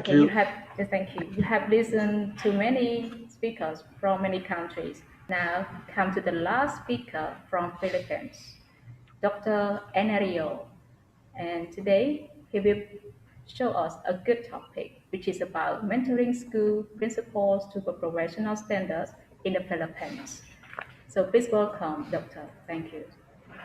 Okay, thank you. You have listened to many speakers from many countries. Now come to the last speaker from Philippines, Dr. Enerio. And today he will show us a good topic, which is about mentoring school principals to professional standards in the Philippines. So please welcome, Doctor. Thank you.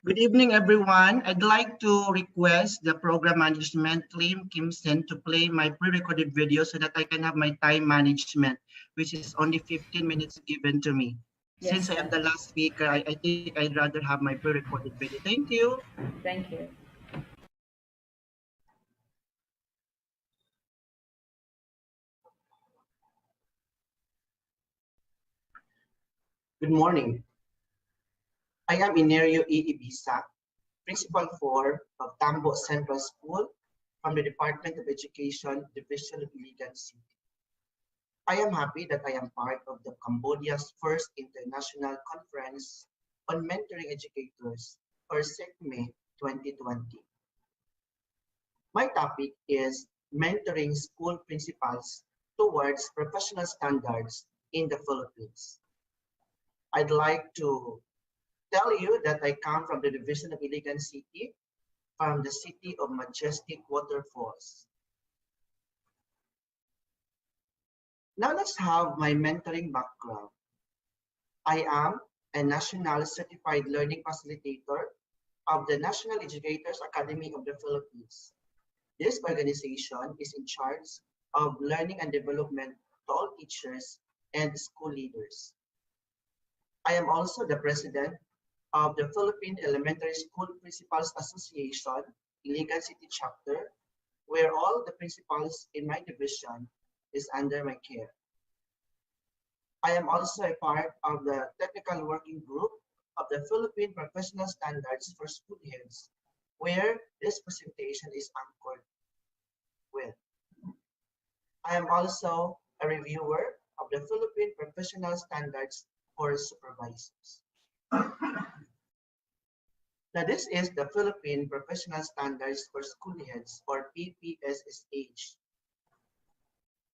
Good evening, everyone. I'd like to request the program management team, Kim Sen, to play my pre-recorded video so that I can have my time management, which is only 15 minutes given to me. Yes, Since I am sir. the last speaker, I think I'd rather have my pre-recorded video. Thank you. Thank you. Good morning. I am Inerio E. Ibisa, Principal 4 of Tambo Central School from the Department of Education, Division of Iligan City. I am happy that I am part of the Cambodia's first international conference on mentoring educators, or SICME 2020. My topic is mentoring school principals towards professional standards in the Philippines. I'd like to tell you that I come from the Division of Iligan City, from the city of majestic waterfalls. Now let's have my mentoring background. I am a National Certified Learning Facilitator of the National Educators Academy of the Philippines. This organization is in charge of learning and development to all teachers and school leaders. I am also the president of the Philippine Elementary School Principals Association, Iligan City Chapter, where all the principals in my division is under my care. I am also a part of the technical working group of the Philippine Professional Standards for School Heads, where this presentation is anchored with. I am also a reviewer of the Philippine Professional Standards for Supervisors. Now, this is the Philippine Professional Standards for School Heads, or PPSSH.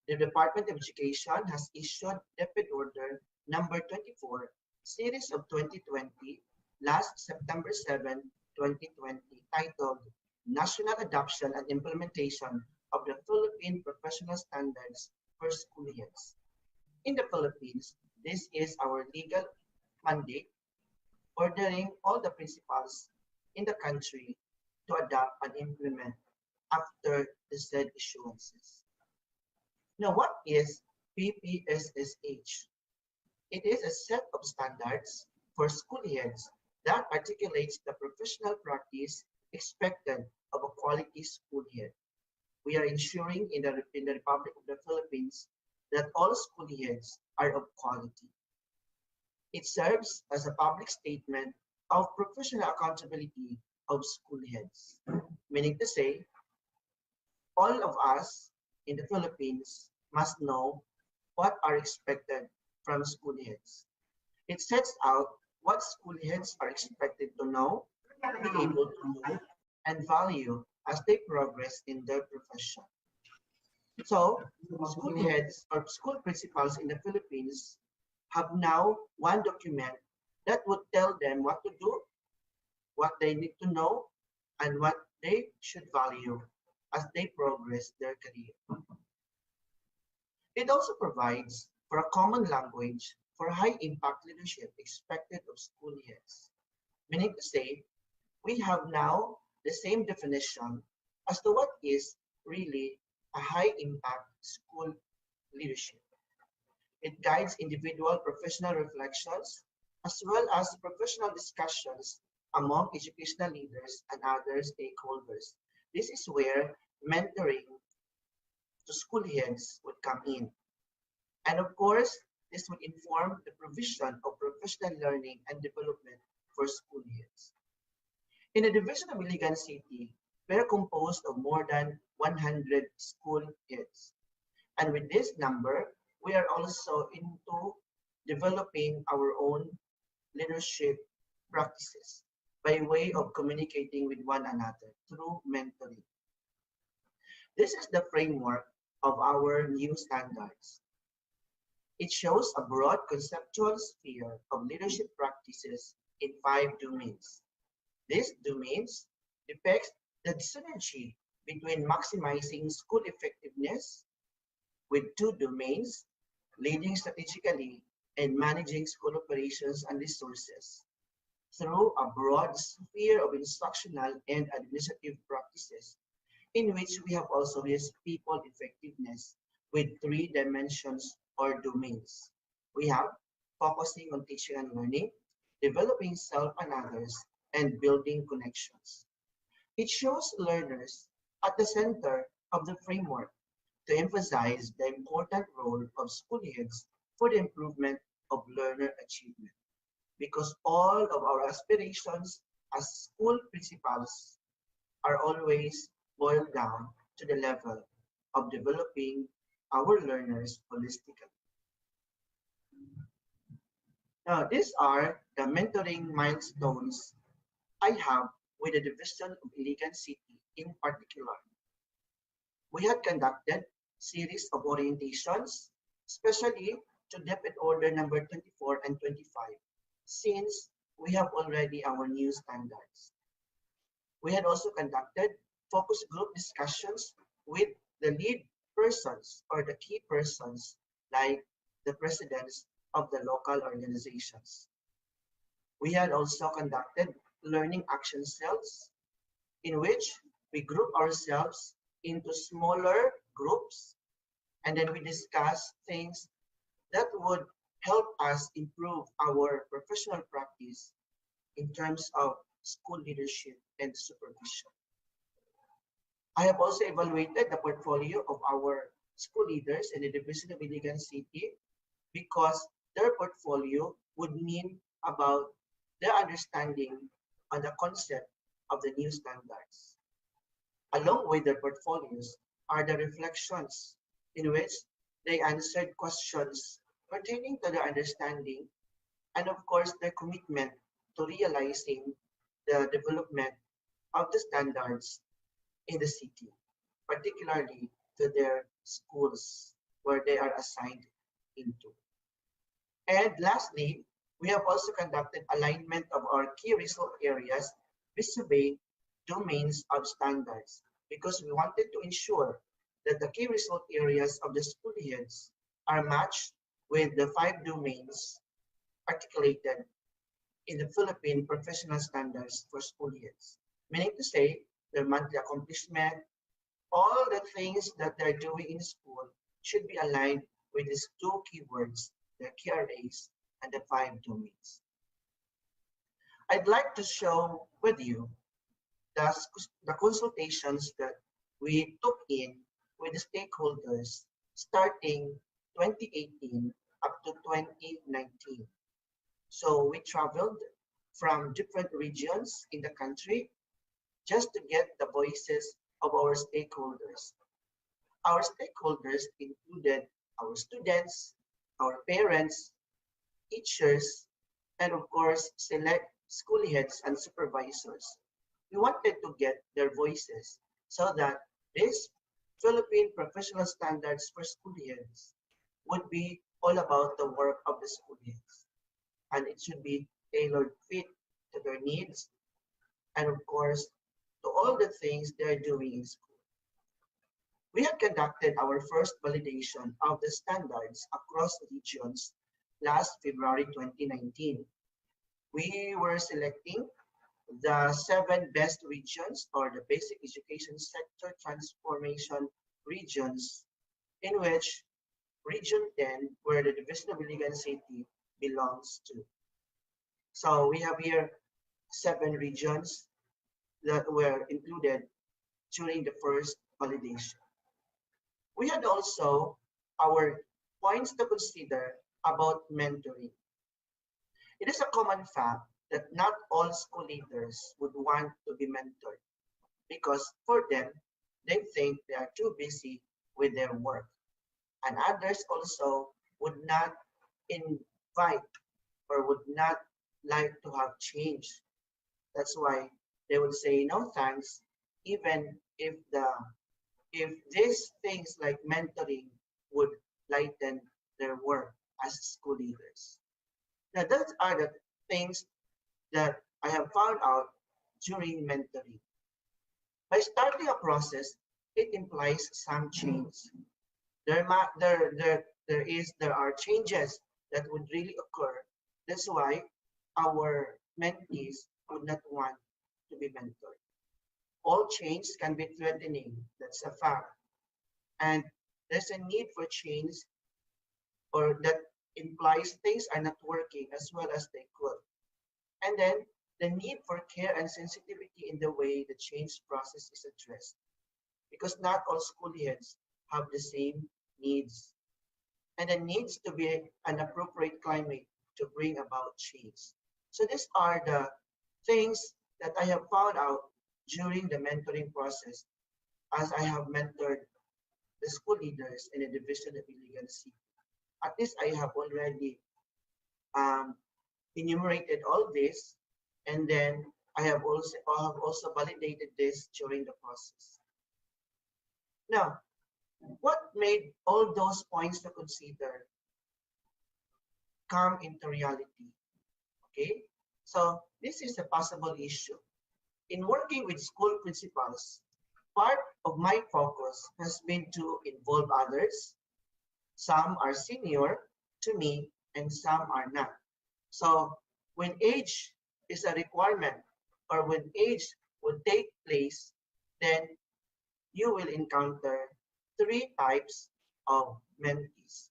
The Department of Education has issued DepEd Order number 24, series of 2020, last September 7, 2020, titled National Adoption and Implementation of the Philippine Professional Standards for School Heads. In the Philippines, this is our legal mandate ordering all the principals in the country to adopt and implement after the said issuances. Now, what is PPSSH? It is a set of standards for school heads that articulates the professional practice expected of a quality school head. We are ensuring in the Republic of the Philippines that all school heads are of quality. It serves as a public statement of professional accountability of school heads, meaning to say, all of us in the Philippines must know what are expected from school heads. It sets out what school heads are expected to know, be able to know, and value as they progress in their profession. So, school heads or school principals in the Philippines have now one document that would tell them what to do, what they need to know, and what they should value as they progress their career. It also provides for a common language for high impact leadership expected of school heads, meaning to say, we have now the same definition as to what is really a high impact school leadership. It guides individual professional reflections as well as professional discussions among educational leaders and other stakeholders. This is where mentoring to school heads would come in. And of course, this would inform the provision of professional learning and development for school heads. In the Division of Iligan City, we are composed of more than 100 school heads. And with this number, we are also into developing our own leadership practices by way of communicating with one another through mentoring. This is the framework of our new standards. It shows a broad conceptual sphere of leadership practices in 5 domains. These domains depict the synergy between maximizing school effectiveness with 2 domains, leading strategically and managing school operations and resources through a broad sphere of instructional and administrative practices, in which we have also this people effectiveness with 3 dimensions or domains. We have focusing on teaching and learning, developing self and others, and building connections. It shows learners at the center of the framework to emphasize the important role of school heads for the improvement of learner achievement. Because all of our aspirations as school principals are always boiled down to the level of developing our learners holistically. Now, these are the mentoring milestones I have with the Division of Iligan City in particular. We had conducted series of orientations, especially to Depth Order number 24 and 25, since we have already our new standards. We had also conducted focus group discussions with the lead persons or the key persons like the presidents of the local organizations. We had also conducted learning action cells in which we group ourselves into smaller groups and then we discuss things that would help us improve our professional practice in terms of school leadership and supervision. I have also evaluated the portfolio of our school leaders in the Division of Iligan City because their portfolio would mean about their understanding on the concept of the new standards. Along with their portfolios are the reflections in which they answered questions pertaining to their understanding and of course their commitment to realizing the development of the standards in the city, particularly to their schools where they are assigned into. And lastly, we have also conducted alignment of our key result areas vis-a-vis domains of standards because we wanted to ensure that the key result areas of the school heads are matched with the 5 domains articulated in the Philippine Professional Standards for School Heads. Meaning to say, their monthly accomplishment, all the things that they're doing in school should be aligned with these 2 keywords, the KRAs and the 5 domains. I'd like to show with you the consultations that we took in with the stakeholders starting 2018 up to 2019. So we traveled from different regions in the country just to get the voices of our stakeholders. Our stakeholders included our students, our parents, teachers, and of course, select school heads and supervisors. We wanted to get their voices so that this Philippine Professional Standards for School Heads would be all about the work of the school heads. And it should be tailored fit to their needs and of course to all the things they're doing in school. We had conducted our first validation of the standards across regions last February 2019. We were selecting the 7 best regions or the basic education sector transformation regions in which Region 10, where the Division of Iligan City belongs to. So we have here 7 regions that were included during the first validation. We had also our points to consider about mentoring. It is a common fact that not all school leaders would want to be mentored because for them, they think they are too busy with their work. And others also would not invite or would not like to have change. That's why they would say no thanks, even if the if these things like mentoring would lighten their work as school leaders. Now, those are the things that I have found out during mentoring. By starting a process, it implies some change. There are changes that would really occur. That's why our mentees would not want to be mentored. All change can be threatening. That's a fact. And there's a need for change, or that implies things are not working as well as they could. And then the need for care and sensitivity in the way the change process is addressed. Because not all school heads have the same needs. And there needs to be an appropriate climate to bring about change. So these are the things that I have found out during the mentoring process as I have mentored the school leaders in the Division of Iligan City. At least I have already um, enumerated all this, and then I have also validated this during the process. Now, what made all those points to consider come into reality? Okay, so this is a possible issue. In working with school principals, part of my focus has been to involve others. Some are senior to me and some are not. So when age is a requirement, or when age would take place, then you will encounter three types of mentees.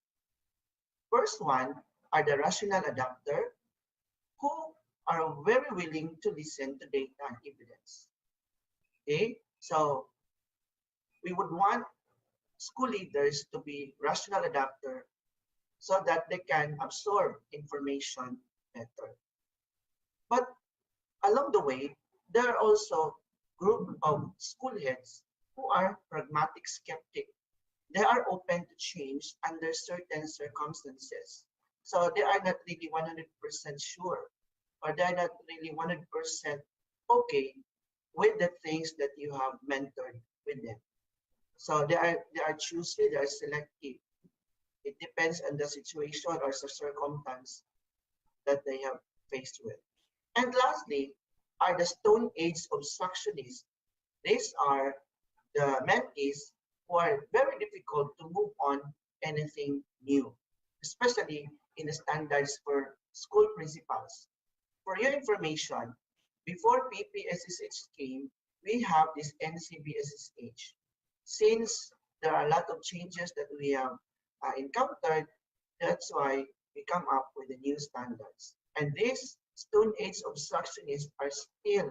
First one are the rational adapter, who are very willing to listen to data and evidence. Okay, so we would want school leaders to be rational adapter so that they can absorb information better. But along the way, there are also group of school heads who are pragmatic skeptic. They are open to change under certain circumstances. So they are not really 100% sure, or they're not really 100% okay with the things that you have mentored with them. So they are choosy, they are selective. It depends on the situation or the circumstance that they have faced with. And lastly are the Stone Age obstructionists. These are the mentees who are very difficult to move on anything new, especially in the standards for school principals. For your information, before PPSSH came, we have this NCBSSH. Since there are a lot of changes that we have encountered, that's why we come up with the new standards. And these Stone Age obstructionists are still,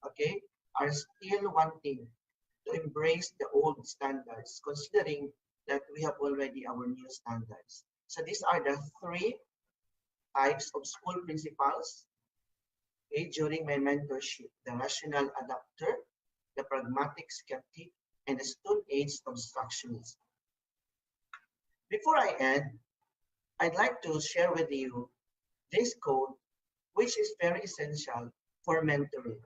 okay, are still wanting to embrace the old standards, considering that we have already our new standards. So these are the three types of school principals, okay, during my mentorship: the rational adapter, the pragmatic skeptic, and the Stone Age obstructionist. Before I end, I'd like to share with you this code, which is very essential for mentoring.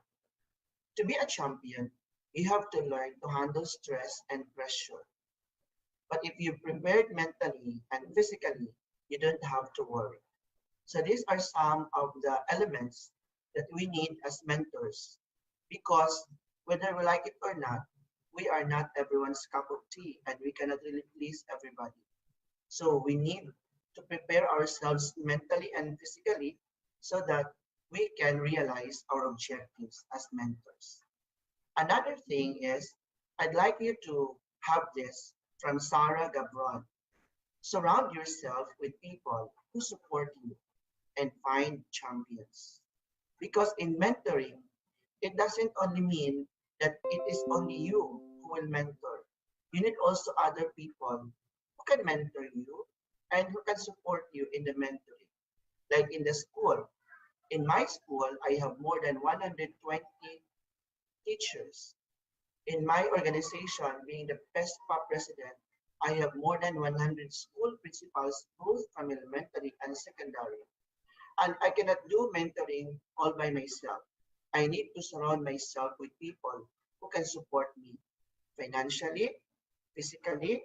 To be a champion, you have to learn to handle stress and pressure. But if you prepared mentally and physically, you don't have to worry. So these are some of the elements that we need as mentors, because whether we like it or not, we are not everyone's cup of tea and we cannot really please everybody. So we need to prepare ourselves mentally and physically so that we can realize our objectives as mentors. Another thing is, I'd like you to have this from Sarah Gabron. Surround yourself with people who support you and find champions. Because in mentoring, it doesn't only mean that it is only you who will mentor. You need also other people who can mentor you and who can support you in the mentoring. Like in the school. In my school, I have more than 120 teachers. In my organization, being the PESPA president, I have more than 100 school principals, both from elementary and secondary. And I cannot do mentoring all by myself. I need to surround myself with people who can support me financially, physically,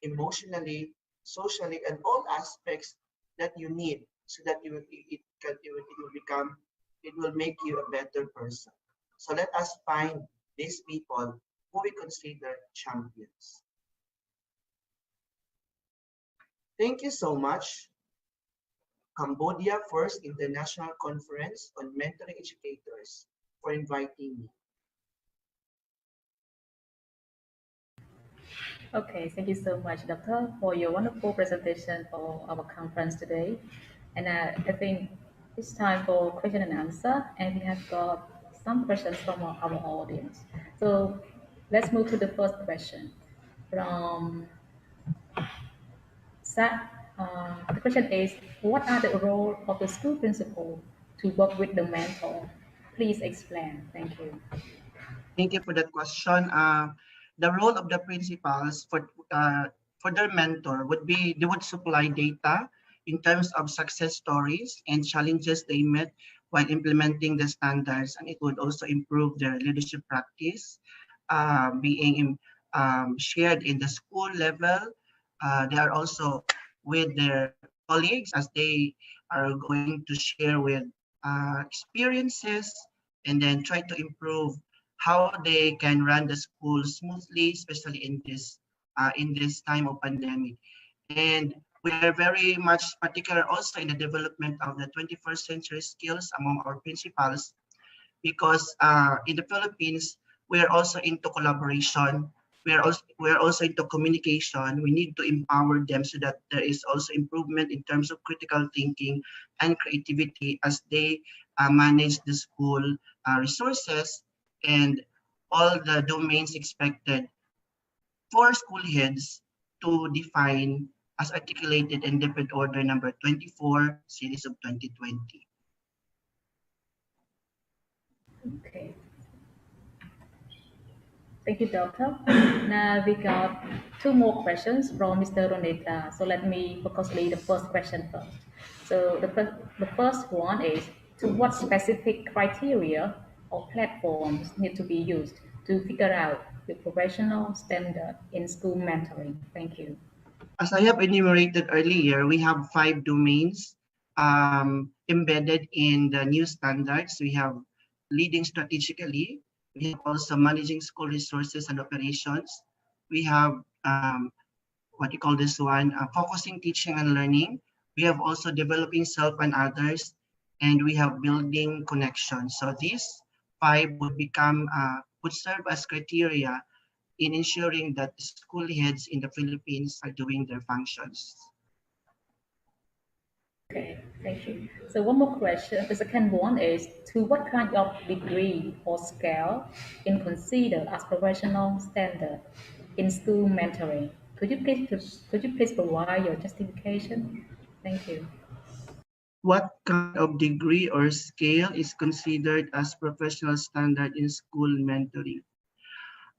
emotionally, socially, and all aspects that you need so that it will make you a better person. So let us find these people who we consider champions. Thank you so much, Cambodia First International Conference on Mentoring Educators, for inviting me. Okay, thank you so much, Doctor, for your wonderful presentation for our conference today. And I think it's time for question and answer, and we have got some questions from our audience. So let's move to the first question from Sa. The question is, what are the role of the school principal to work with the mentor? Please explain. Thank you. Thank you for that question. The role of the principals for their mentor would be they would supply data in terms of success stories and challenges they met while implementing the standards, and it would also improve their leadership practice, being shared in the school level. They are also with their colleagues as they are going to share with experiences and then try to improve how they can run the school smoothly, especially in this time of pandemic. And we are very much particular also in the development of the 21st century skills among our principals because in the Philippines, we are also into collaboration. We are also into communication. We need to empower them so that there is also improvement in terms of critical thinking and creativity as they manage the school resources and all the domains expected for school heads to define as articulated in DepEd Order number 24, series of 2020. Okay. Thank you, Doctor. Now we got two more questions from Mr. Roneta. So let me focus on the first question first. So the first one is, to what specific criteria or platforms need to be used to figure out the professional standard in school mentoring? Thank you. As I have enumerated earlier, we have 5 domains embedded in the new standards. We have leading strategically. We have also managing school resources and operations. We have what you call this one, focusing teaching and learning. We have also developing self and others, and we have building connections. So these 5 would serve as criteria in ensuring that school heads in the Philippines are doing their functions. Okay, thank you. So one more question. The second one is, to what kind of degree or scale is considered as professional standard in school mentoring? Could you please provide your justification? Thank you. What kind of degree or scale is considered as professional standard in school mentoring?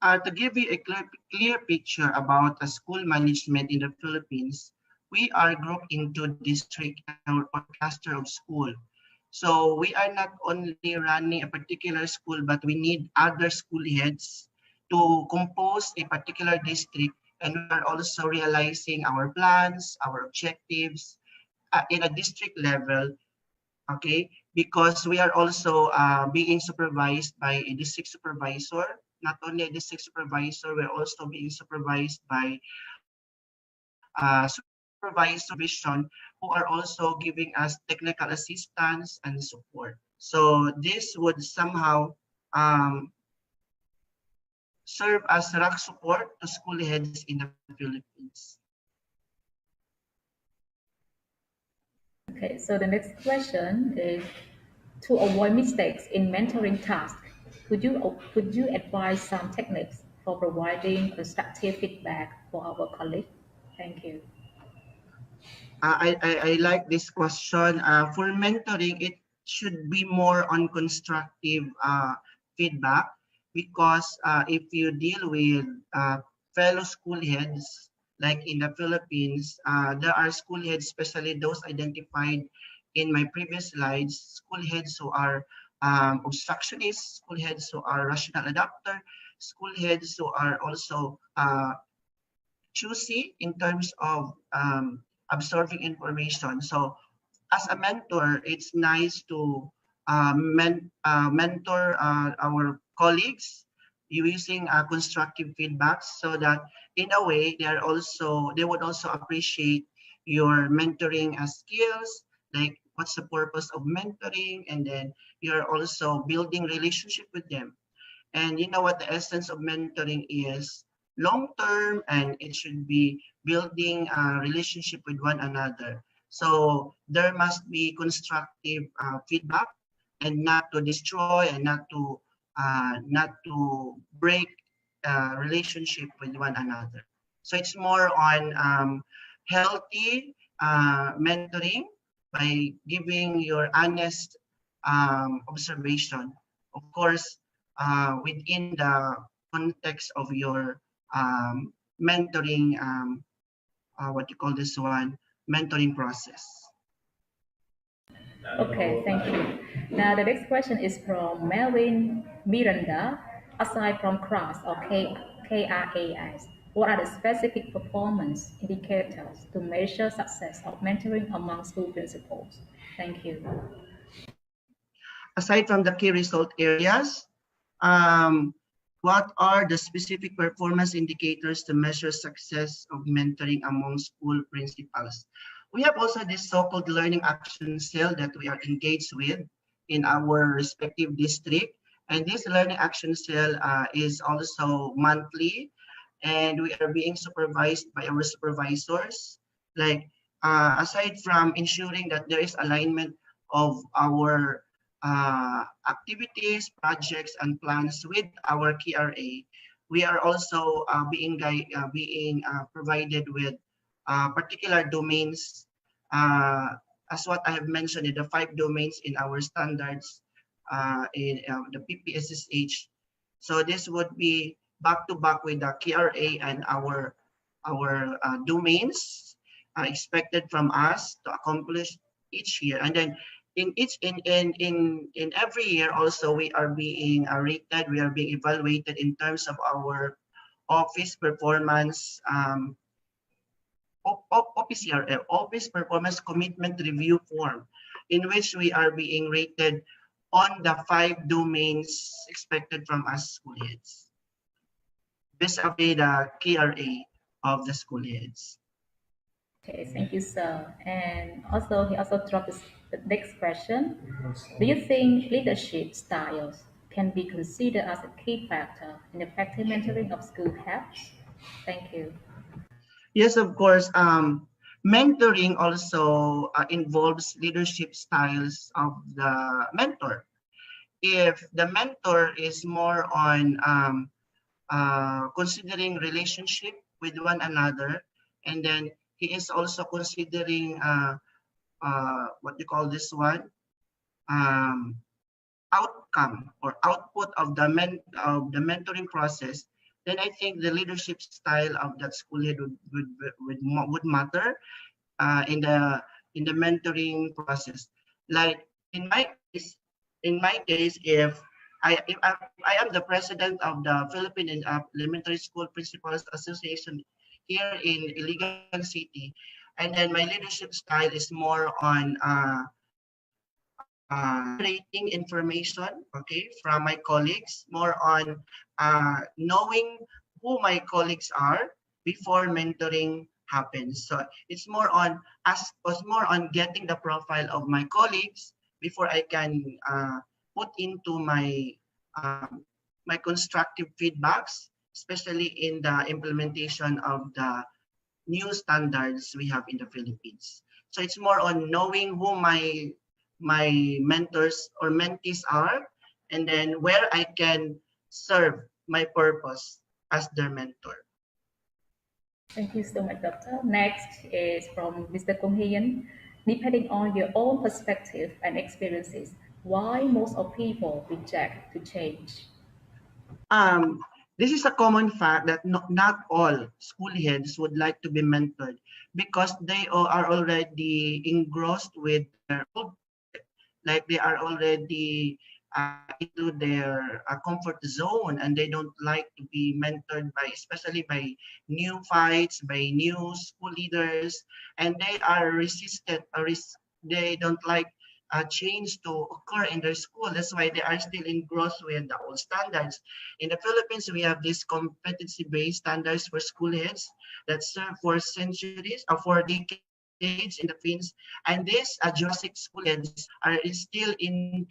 To give you a clear picture about a school management in the Philippines, we are grouped into district or cluster of school. So we are not only running a particular school, but we need other school heads to compose a particular district, and we are also realizing our plans, our objectives in a district level, okay? Because we are also being supervised by a district supervisor. Not only a district supervisor, we're also being supervised by supervisor vision who are also giving us technical assistance and support. So this would somehow serve as rock support to school heads in the Philippines. Okay, so the next question is, to avoid mistakes in mentoring tasks, could you advise some techniques for providing constructive feedback for our colleagues? Thank you. I like this question. For mentoring, it should be more on constructive feedback because if you deal with fellow school heads, like in the Philippines, there are school heads, especially those identified in my previous slides, school heads who are obstructionists, school heads who are rational adapter, school heads who are also choosy in terms of absorbing information. So as a mentor, it's nice to mentor our colleagues using constructive feedback, so that in a way they would also appreciate your mentoring skills, like what's the purpose of mentoring, and then you're also building relationship with them. And you know what the essence of mentoring is: long term, and it should be building a relationship with one another. So there must be constructive feedback, and not to destroy, and not to break relationship with one another. So it's more on healthy mentoring by giving your honest observation. Of course, within the context of your mentoring, what you call this one, mentoring process. Okay, thank you. Now the next question is from Melvin Miranda. Aside from CRAS or KRAS, what are the specific performance indicators to measure success of mentoring among school principals? Thank you. Aside from the key result areas, um, what are the specific performance indicators to measure success of mentoring among school principals? We have also this so-called learning action cell that we are engaged with in our respective district. And this learning action cell is also monthly, and we are being supervised by our supervisors. Like, aside from ensuring that there is alignment of our activities, projects, and plans with our KRA, we are also being provided with particular domains, uh, as what I have mentioned in the 5 domains in our standards in the PPSSH. So this would be back to back with the KRA and our domains expected from us to accomplish each year. And then in every year also, we are being rated, we are being evaluated in terms of our office performance, OPCRF, Office Performance Commitment Review Form, in which we are being rated on the 5 domains expected from us school heads, vis-a-vis the KRA of the school heads. Okay, thank you, sir. And also, he also dropped the next question. Do you think leadership styles can be considered as a key factor in effective mentoring of school heads? Thank you. Yes, of course. Mentoring also involves leadership styles of the mentor. If the mentor is more on considering relationship with one another, and then he is also considering what you call this one, um, outcome or output of the mentoring process, then I think the leadership style of that school head would matter in the mentoring process. Like in my case, if I am the president of the Philippine Elementary School Principals Association here in Iligan City, and then my leadership style is more on generating information, okay, from my colleagues, more on knowing who my colleagues are before mentoring happens. So it's more on getting the profile of my colleagues before I can put into my constructive feedbacks, especially in the implementation of the new standards we have in the Philippines. So it's more on knowing who my mentors or mentees are, and then where I can serve my purpose as their mentor. Thank you so much, Doctor. Next is from Mr. Kong Hyun. Depending on your own perspective and experiences, why most of people reject to change? This is a common fact that not all school heads would like to be mentored because they are already engrossed with their own, like they are already into their comfort zone, and they don't like to be mentored by, especially by new fights, by new school leaders, and they are resistant, they don't like change to occur in their school. That's why they are still engrossed with the old standards. In the Philippines, we have these competency-based standards for school heads that serve for centuries, for decades in the Philippines, and these Jurassic school heads are still into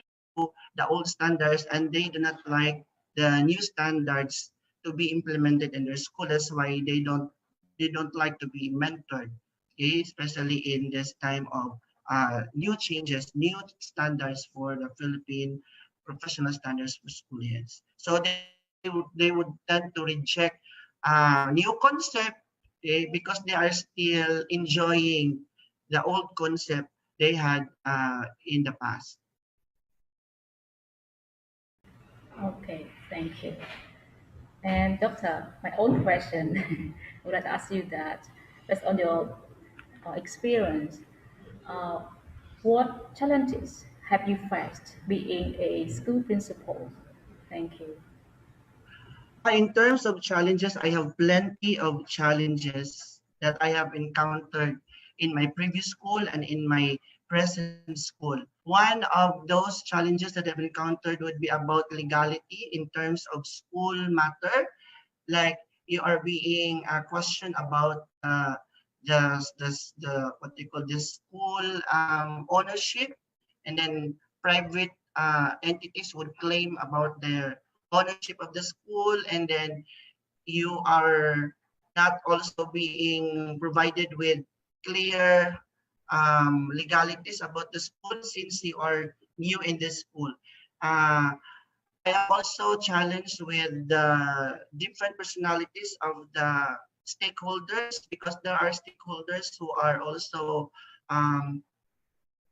the old standards, and they do not like the new standards to be implemented in their school. That's why they don't like to be mentored, okay, especially in this time of new changes, new standards for the Philippine professional standards for school heads. So they would tend to reject new concept, because they are still enjoying the old concept they had in the past. Okay, thank you. And doctor, my own question, I would like to ask you that based on your experience, uh, what challenges have you faced being a school principal? Thank you. In terms of challenges, I have plenty of challenges that I have encountered in my previous school and in my present school. One of those challenges that I've encountered would be about legality in terms of school matter, like you are being questioned about the what they call this school ownership, and then private entities would claim about their ownership of the school, and then you are not also being provided with clear legalities about the school since you are new in this school. Uh, I am also challenged with the different personalities of the stakeholders, because there are stakeholders um,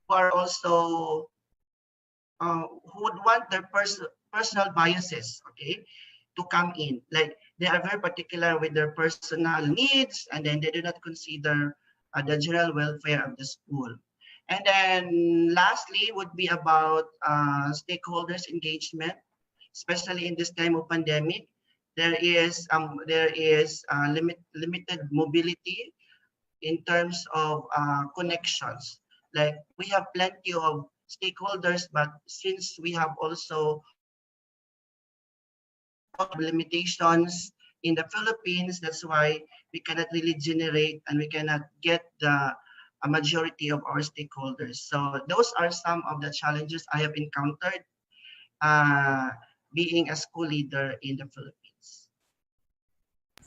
who are also who would want their personal biases, okay, to come in. Like they are very particular with their personal needs, and then they do not consider the general welfare of the school. And then lastly would be about stakeholders engagement, especially in this time of pandemic. There is limited mobility in terms of connections. Like we have plenty of stakeholders, but since we have also limitations in the Philippines, that's why we cannot really generate and we cannot get the a majority of our stakeholders. So those are some of the challenges I have encountered uh, being a school leader in the Philippines.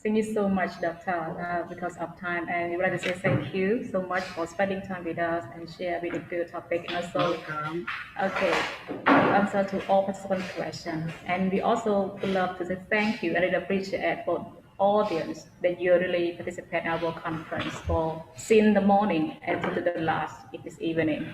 Thank you so much, Doctor, because of time. And we would like to say thank you so much for spending time with us and share with the good topic. And also, Welcome. okay, answer to all participant questions. And we also would love to say thank you and really appreciate for audience that you really participate in our conference for since the morning until the last this evening.